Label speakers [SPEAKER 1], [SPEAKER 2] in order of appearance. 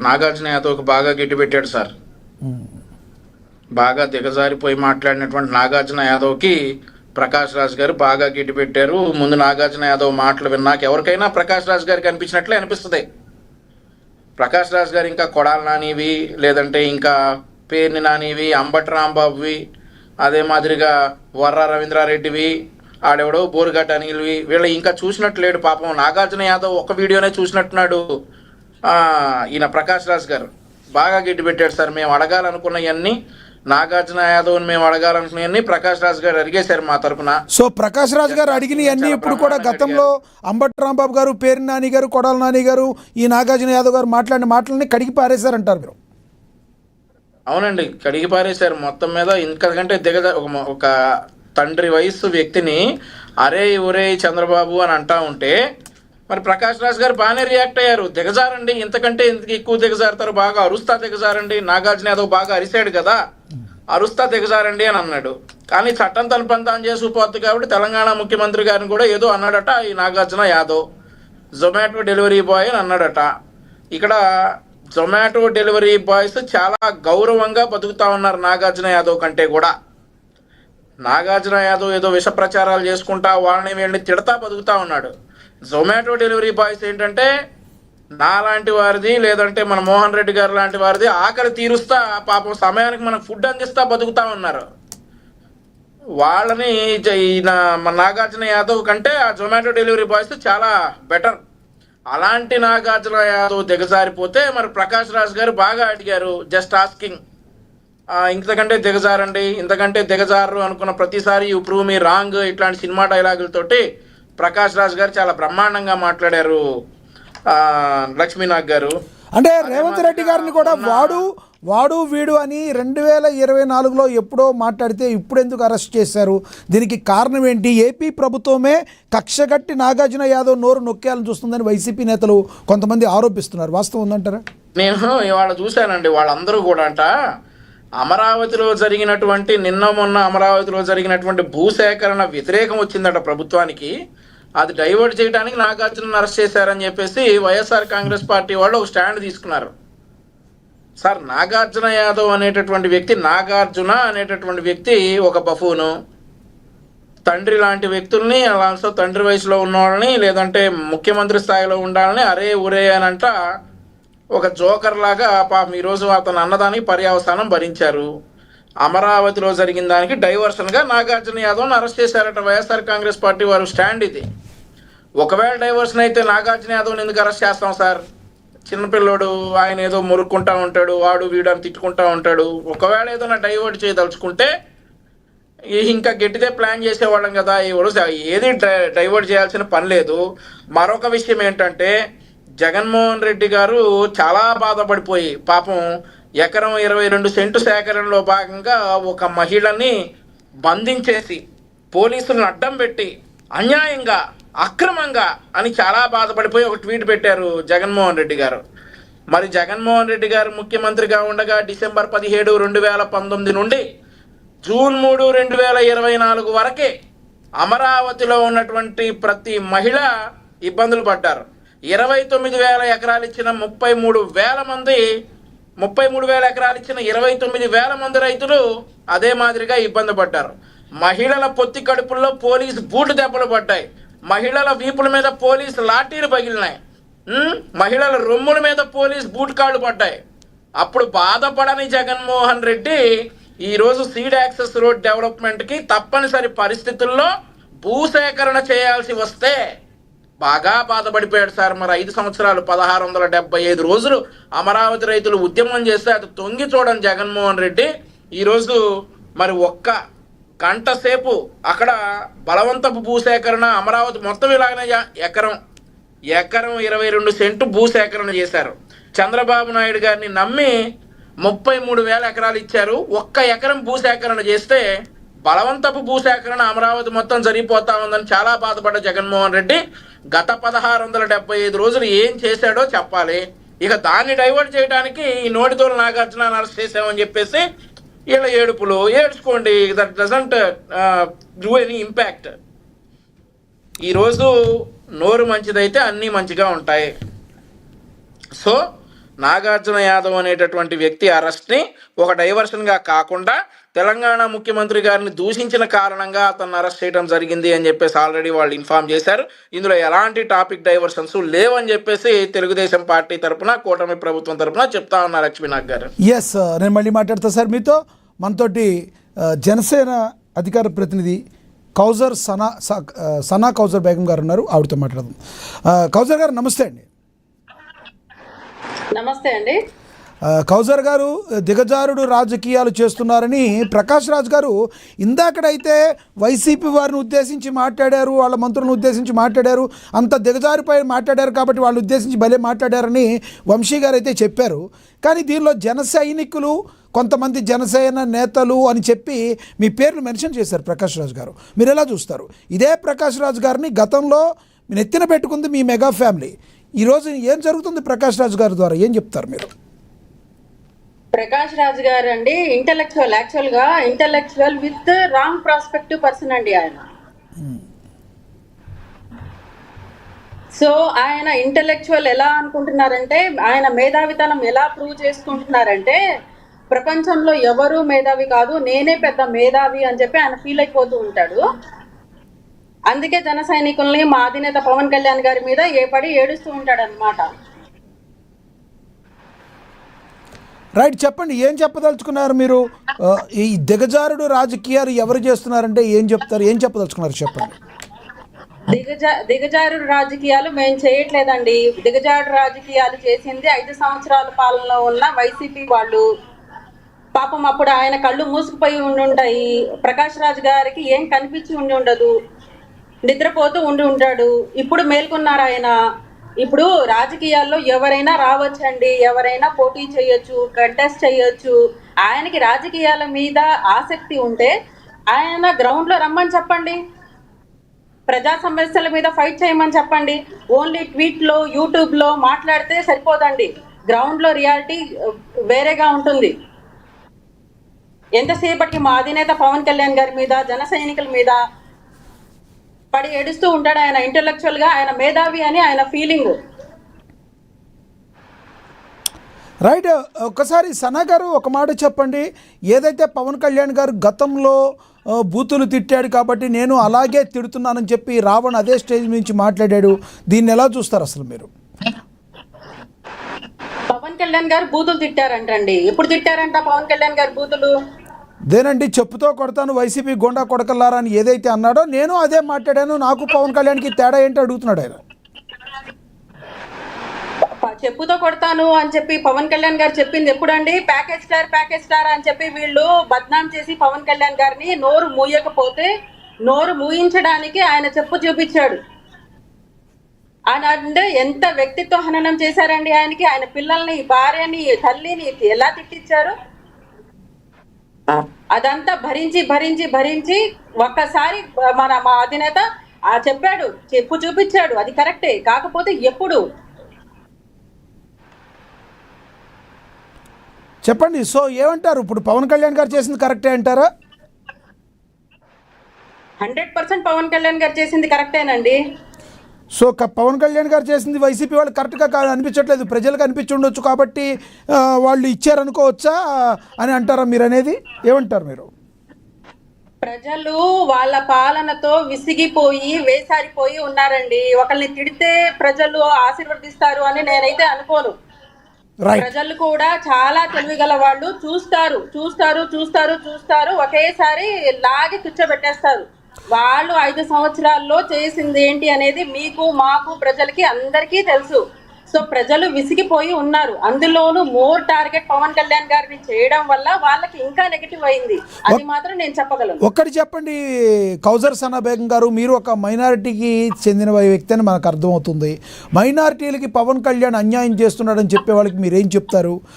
[SPEAKER 1] నాగార్జున యాదవ్కి బాగా గిట్టి పెట్టాడు సార్. బాగా దిగజారిపోయి మాట్లాడినటువంటి నాగార్జున యాదవ్కి ప్రకాష్ రాజ్ గారు బాగా గిట్టి పెట్టారు. ముందు నాగార్జున యాదవ్ మాటలు విన్నాక ఎవరికైనా ప్రకాష్ రాజ్ గారికి అనిపించినట్లే అనిపిస్తుంది. ప్రకాష్ రాజ్ గారు ఇంకా కొడాలి నానివి, లేదంటే ఇంకా పేర్ని నానివి, అంబటి రాంబాబువి, అదే మాదిరిగా వర్ర రవీంద్రారెడ్డివి, ఆడెవడో బోరుగడ్డ అనిల్వి, వీళ్ళ ఇంకా చూసినట్లేడు పాపం. నాగార్జున యాదవ్ ఒక వీడియోనే చూసినట్టున్నాడు. ఈయన ప్రకాష్ రాజ్ గారు బాగా గిట్టి పెట్టాడు సార్. మేము అడగాలనుకున్నవన్నీ, నాగార్జున యాదవ్ని మేము అడగాలనుకున్నవన్నీ ప్రకాష్ రాజ్ గారు అడిగేశారు మా తరఫున.
[SPEAKER 2] సో ప్రకాష్ రాజ్ గారు అడిగినవన్నీ ఇప్పుడు కూడా గతంలో అంబటి రాంబాబు గారు, పేరు నాని గారు, కొడాలి నాని గారు, ఈ నాగార్జున యాదవ్ గారు మాట్లాడిన మాటలని కడిగి పారేశారంటారు మీరు?
[SPEAKER 1] అవునండి, కడిగి పారేశారు మొత్తం మీద. ఇంతకంటే ఒక తండ్రి వయస్సు వ్యక్తిని అరే ఒరే చంద్రబాబు అని అంటా ఉంటే మరి ప్రకాష్ రాజ్ గారు బాగానే రియాక్ట్ అయ్యారు. దిగజారండి, ఇంతకంటే ఇంతకు ఎక్కువ దిగజారుతారు, బాగా అరుస్తా దిగజారండి. నాగార్జున యాదవ్ బాగా అరిశాడు కదా, అరుస్తా దిగజారండి అని అన్నాడు. కానీ చట్టం తన పని తాను చేసుకుపోద్ది కాబట్టి తెలంగాణ ముఖ్యమంత్రి గారిని కూడా ఏదో అన్నాడట ఈ నాగార్జున యాదవ్. జొమాటో డెలివరీ బాయ్ అని అన్నాడట. ఇక్కడ జొమాటో డెలివరీ బాయ్స్ చాలా గౌరవంగా బతుకుతా ఉన్నారు నాగార్జున యాదవ్ కంటే కూడా. నాగార్జున యాదవ్ ఏదో విష ప్రచారాలు చేసుకుంటా వాళ్ళని వీళ్ళని తిడతా బతుకుతా ఉన్నాడు. జొమాటో డెలివరీ బాయ్స్ ఏంటంటే నాలాంటి వారిది, లేదంటే మన మోహన్ రెడ్డి గారు లాంటి వారిది ఆకలి తీరుస్తా, పాపం సమయానికి మనకు ఫుడ్ అందిస్తా బతుకుతా ఉన్నారు. వాళ్ళని మన నాగార్జున యాదవ్ కంటే ఆ జొమాటో డెలివరీ బాయ్స్ చాలా బెటర్. అలాంటి నాగార్జున యాదవ్ దిగజారిపోతే మరి ప్రకాష్ రాజ్ గారు బాగా అడిగారు, జస్ట్ ఆస్కింగ్, ఇంతకంటే దిగజారండి, ఇంతకంటే దిగజారు అనుకున్న ప్రతిసారి యూ ప్రూవ్ మీ రాంగ్, ఇట్లాంటి సినిమా డైలాగులతోటి ప్రకాష్ రాజ్ గారు చాలా బ్రహ్మాండంగా మాట్లాడారు. లక్ష్మీనాగ్ గారు
[SPEAKER 2] అంటే రేవంత్ రెడ్డి గారిని కూడా వాడు వీడు అని 2024లో ఎప్పుడో మాట్లాడితే ఇప్పుడు ఎందుకు అరెస్ట్ చేశారు? దీనికి కారణం ఏంటి? ఏపీ ప్రభుత్వమే కక్షగట్టి నాగార్జున యాదవ్ నోరు నొక్కేయాలని చూస్తుందని వైసీపీ నేతలు కొంతమంది ఆరోపిస్తున్నారు. వాస్తవం ఉందంటారా?
[SPEAKER 1] నేను ఇవాళ చూశానండి, వాళ్ళందరూ కూడా అంట అమరావతిలో జరిగినటువంటి మొన్న అమరావతిలో జరిగినటువంటి భూసేకరణ వ్యతిరేకం వచ్చిందట ప్రభుత్వానికి. అది డైవర్ట్ చేయడానికి నాగార్జున అరెస్ట్ చేశారని చెప్పేసి వైఎస్ఆర్ కాంగ్రెస్ పార్టీ వాళ్ళు ఒక స్టాండ్ తీసుకున్నారు. సార్, నాగార్జున యాదవ్ అనేటటువంటి వ్యక్తి, నాగార్జున అనేటటువంటి వ్యక్తి ఒక బఫూను. తండ్రి లాంటి వ్యక్తుల్ని, అలాంటి తండ్రి వయసులో ఉన్న వాళ్ళని, లేదంటే ముఖ్యమంత్రి స్థాయిలో ఉండాలని అరే ఉరే అనంట ఒక జోకర్ లాగా పాపం ఈరోజు అతను అన్నదానికి పర్యవసానం భరించారు. అమరావతిలో జరిగిన దానికి డైవర్షన్గా నాగార్జున యాదవ్ని అరెస్ట్ చేశారట వైఎస్ఆర్ కాంగ్రెస్ పార్టీ వారు స్టాండ్ ఇది. ఒకవేళ డైవర్షన్ అయితే నాగార్జున యాదవ్ని ఎందుకు అరెస్ట్ చేస్తాం సార్? చిన్నపిల్లోడు, ఆయన ఏదో మురుక్కుంటా ఉంటాడు, వాడు వీడు అని తిట్టుకుంటా ఉంటాడు. ఒకవేళ ఏదైనా డైవర్ట్ చేయదలుచుకుంటే ఇంకా గట్టిదే ప్లాన్ చేసేవాళ్ళం కదా. ఏది డైవర్ట్ చేయాల్సిన పని లేదు. మరొక విషయం ఏంటంటే జగన్మోహన్ రెడ్డి గారు చాలా బాధపడిపోయి పాపం ఎకరం 22 సెంటు సేకరణలో భాగంగా ఒక మహిళని బంధించేసి పోలీసులను అడ్డం పెట్టి అన్యాయంగా, అక్రమంగా అని చాలా బాధపడిపోయి ఒక ట్వీట్ పెట్టారు జగన్మోహన్ రెడ్డి గారు. మరి జగన్మోహన్ రెడ్డి గారు ముఖ్యమంత్రిగా ఉండగా డిసెంబర్ 17, 2019 నుండి జూన్ 3, 2024 వరకే అమరావతిలో ఉన్నటువంటి ప్రతి మహిళ ఇబ్బందులు పడ్డారు. 29,000 ఎకరాలు ఇచ్చిన 33,000 ఎకరాలు ఇచ్చిన 29,000 మంది రైతులు అదే మాదిరిగా ఇబ్బంది పడ్డారు. మహిళల పొత్తి కడుపుల్లో పోలీసు బూటు దెబ్బలు పడ్డాయి. మహిళల వీపుల మీద పోలీసు లాఠీలు పగిలినాయి. మహిళల రొమ్ముల మీద పోలీసు బూట్ కాళ్ళు పడ్డాయి. అప్పుడు బాధపడని జగన్మోహన్ రెడ్డి ఈరోజు సీడ్ యాక్సెస్ రోడ్ డెవలప్మెంట్కి తప్పనిసరి పరిస్థితుల్లో భూసేకరణ చేయాల్సి వస్తే బాగా బాధపడిపోయాడు సార్. మరి 5 సంవత్సరాలు 1675 రోజులు అమరావతి రైతులు ఉద్యమం చేస్తే అది తొంగి చూడని జగన్మోహన్ రెడ్డి ఈరోజు మరి ఒక్క గంట సేపు అక్కడ బలవంతపు భూసేకరణ, అమరావతి మొత్తం ఇలాగనే ఎకరం 22 సెంటు భూసేకరణ చేశారు. చంద్రబాబు నాయుడు గారిని నమ్మి 33,000 ఎకరాలు ఇచ్చారు. ఒక్క ఎకరం భూసేకరణ చేస్తే బలవంతపు భూసేకరణ అమరావతి మొత్తం జరిగిపోతా ఉందని చాలా బాధపడ్డ జగన్మోహన్ రెడ్డి గత 1675 రోజులు ఏం చేశాడో చెప్పాలి. ఇక దాన్ని డైవర్ట్ చేయడానికి ఈ నోటితోలు నాగార్జున అరెస్ట్ చేసామని చెప్పేసి వీళ్ళ ఏడుపులు ఏడ్చుకోండి. That doesn't do any impact. ఈరోజు నోరు మంచిదైతే అన్నీ మంచిగా ఉంటాయి. సో నాగార్జున యాదవ్ అనేటటువంటి వ్యక్తి అరెస్ట్ని ఒక డైవర్షన్గా కాకుండా తెలంగాణ ముఖ్యమంత్రి గారిని దూషించిన కారణంగా అతన్ని అరెస్ట్ చేయడం జరిగింది అని చెప్పేసి ఆల్రెడీ వాళ్ళు ఇన్ఫార్మ్ చేశారు. ఇందులో ఎలాంటి టాపిక్ డైవర్షన్స్ లేవని చెప్పేసి తెలుగుదేశం పార్టీ తరఫున, కూటమి ప్రభుత్వం తరఫున చెప్తా ఉన్నారు లక్ష్మీనాథ్ గారు.
[SPEAKER 2] ఎస్, నేను మళ్ళీ మాట్లాడతా సార్ మీతో. మనతోటి జనసేన అధికార ప్రతినిధి కౌజర్ సనా కౌజర్ బేగం గారు ఉన్నారు, ఆవిడతో మాట్లాడదాం. కౌజర్ గారు నమస్తే అండి.
[SPEAKER 3] నమస్తే అండి.
[SPEAKER 2] కౌజర్ గారు, దిగజారుడు రాజకీయాలు చేస్తున్నారని ప్రకాష్ రాజ్ గారు ఇందాకడైతే వైసీపీ వారిని ఉద్దేశించి మాట్లాడారు, వాళ్ళ మంత్రులను ఉద్దేశించి మాట్లాడారు, అంత దిగజారిపై మాట్లాడారు కాబట్టి వాళ్ళు ఉద్దేశించి భలే మాట్లాడారని వంశీ గారు అయితే చెప్పారు. కానీ దీనిలో జన సైనికులు, కొంతమంది జనసేన నేతలు అని చెప్పి మీ పేర్లు మెన్షన్ చేశారు ప్రకాష్ రాజ్ గారు. మీరు ఎలా చూస్తారు? ఇదే ప్రకాష్ రాజ్ గారిని గతంలో మీరు ఎత్తిన పెట్టుకుంది మీ మెగా ఫ్యామిలీ. ఈరోజు ఏం జరుగుతుంది ప్రకాష్ రాజ్ గారి ద్వారా, ఏం చెప్తారు మీరు?
[SPEAKER 3] ప్రకాష్ రాజ్ గారు అండి intellectual with wrong prospective person అండి ఆయన. సో ఆయన ఇంటెలెక్చువల్ ఎలా అనుకుంటున్నారంటే, ఆయన మేధావితనం ఎలా ప్రూవ్ చేసుకుంటున్నారంటే, ప్రపంచంలో ఎవరు మేధావి కాదు, నేనే పెద్ద మేధావి అని చెప్పి ఆయన ఫీల్ అయిపోతూ ఉంటాడు. అందుకే జన సైనికుల్ని మా అధినేత పవన్ కళ్యాణ్ గారి మీద ఏడుస్తూ ఉంటాడు అనమాట.
[SPEAKER 2] రైట్, చెప్పండి, ఏం చెప్పదలుచుకున్నారు మీరు? ఈ దిగజారుడు రాజకీయాలు ఎవరు చేస్తున్నారంటే ఏం చెప్తారు, ఏం చెప్పదలుచుకున్నారు చెప్పండి.
[SPEAKER 3] దిగజారుడు రాజకీయాలు మేము చేయట్లేదండి. దిగజారుడు రాజకీయాలు చేసింది 5 సంవత్సరాల పాలనలో ఉన్న వైసీపీ వాళ్ళు. పాపం అప్పుడు ఆయన కళ్ళు మూసుకుపోయి ఉండుంటాయి. ప్రకాష్ రాజ్ గారికి ఏం కనిపించి ఉండదు, నిద్రపోతూ ఉంటాడు. ఇప్పుడు మేల్కొన్నారు ఆయన. ఇప్పుడు రాజకీయాల్లో ఎవరైనా రావచ్చండి, ఎవరైనా పోటీ చేయొచ్చు, కంటెస్ట్ చేయొచ్చు. ఆయనకి రాజకీయాల మీద ఆసక్తి ఉంటే ఆయన గ్రౌండ్ లో రమ్మని చెప్పండి, ప్రజా సమస్యల మీద ఫైట్ చేయమని చెప్పండి. ఓన్లీ ట్వీట్ లో, యూట్యూబ్ లో మాట్లాడితే సరిపోదండి. గ్రౌండ్ లో రియాలిటీ వేరేగా ఉంటుంది. ఎంతసేపటికి మా అధినేత పవన్ కళ్యాణ్ గారి మీద, జన సైనికుల మీద పడి ఏడుస్తూ ఉంటాడు ఆయన. ఇంటెలెక్చువల్ గా ఆయన మేధావి అని ఆయన ఫీలింగ్.
[SPEAKER 2] రైట్, ఒకసారి సనా గారు ఒక మాట చెప్పండి. ఏదైతే పవన్ కళ్యాణ్ గారు గతంలో బూతులు తిట్టాడు కాబట్టి నేను అలాగే తిడుతున్నానని చెప్పి రావణ్ అదే స్టేజ్ నుంచి మాట్లాడాడు, దీన్ని ఎలా చూస్తారు అసలు మీరు?
[SPEAKER 3] పవన్ కళ్యాణ్ గారు బూతులు తిట్టారంటండి. ఎప్పుడు తిట్టారంట పవన్ కళ్యాణ్ గారు బూతులు?
[SPEAKER 2] దేనండి, చెప్పుతో కొడతాను వైసీపీ గోండా కొడకల్లారా అని ఏదైతే అన్నాడో నేను అదే మాట్లాడాను. నాకు పవన్ కళ్యాణ్కి తేడా ఏంటి అడుగుతున్నాడు ఆయన.
[SPEAKER 3] చెప్పుతో కొడతాను అని చెప్పి పవన్ కళ్యాణ్ గారు చెప్పింది ఎప్పుడండి? ప్యాకేజ్ స్టార్ అని చెప్పి వీళ్ళు బద్నాం చేసి పవన్ కళ్యాణ్ గారిని నోరు మూయకపోతే నోరు మూయించడానికి ఆయన చెప్పు చూపించాడు. ఆయన అంటే ఎంత వ్యక్తిత్వ హననం చేశారండి ఆయనకి. ఆయన పిల్లల్ని, భార్యని, తల్లిని ఎలా తిట్టించారు. అదంతా భరించి ఒక్కసారి మా అధినేత చెప్పాడు, చెప్పు చూపించాడు, అది కరెక్టే. కాకపోతే ఎప్పుడు
[SPEAKER 2] చెప్పండి. సో ఏమంటారు ఇప్పుడు? పవన్ కళ్యాణ్ గారు చేసింది కరెక్టే అంటారా?
[SPEAKER 3] 100% పవన్ కళ్యాణ్ గారు చేసింది కరెక్టేనండి.
[SPEAKER 2] సో పవన్ కళ్యాణ్ గారు చేసింది వైసీపీ వాళ్ళు కరెక్ట్గా అనిపించట్లేదు, ప్రజలకు అనిపించి ఉండొచ్చు కాబట్టి వాళ్ళు ఇచ్చారనుకోవచ్చా అని అంటారా మీరు? అనేది ఏమంటారు మీరు?
[SPEAKER 3] ప్రజలు వాళ్ళ పాలనతో విసిగిపోయి వేసారిపోయి ఉన్నారండి. ఒకరిని తిడితే ప్రజలు ఆశీర్వదిస్తారు అని నేనైతే అనుకోను. ప్రజలు కూడా చాలా తెలివిగల వాళ్ళు. చూస్తారు ఒకేసారి లాగి కూర్చోబెట్టేస్తారు. వాళ్ళు 5 సంవత్సరాల్లో చేసింది ఏంటి అనేది మీకు, మాకు, ప్రజలకి అందరికీ తెలుసు. సో ప్రజలు విసిగిపోయి ఉన్నారు. అందులోనూ మోర్ టార్గెట్ పవన్ కళ్యాణ్ గారిని చేయడం వల్ల వాళ్ళకి ఇంకా నెగటివ్ అయింది. అది మాత్రం నేను చెప్పగలను.
[SPEAKER 2] ఒక్కటి చెప్పండి కౌజర్ సనా బేగం గారు, మీరు ఒక మైనారిటీకి చెందిన వ్యక్తి అని మనకు అర్థమవుతుంది. మైనారిటీలకి పవన్ కళ్యాణ్ అన్యాయం చేస్తున్నాడని చెప్పే వాళ్ళకి మీరేం చెప్తారు?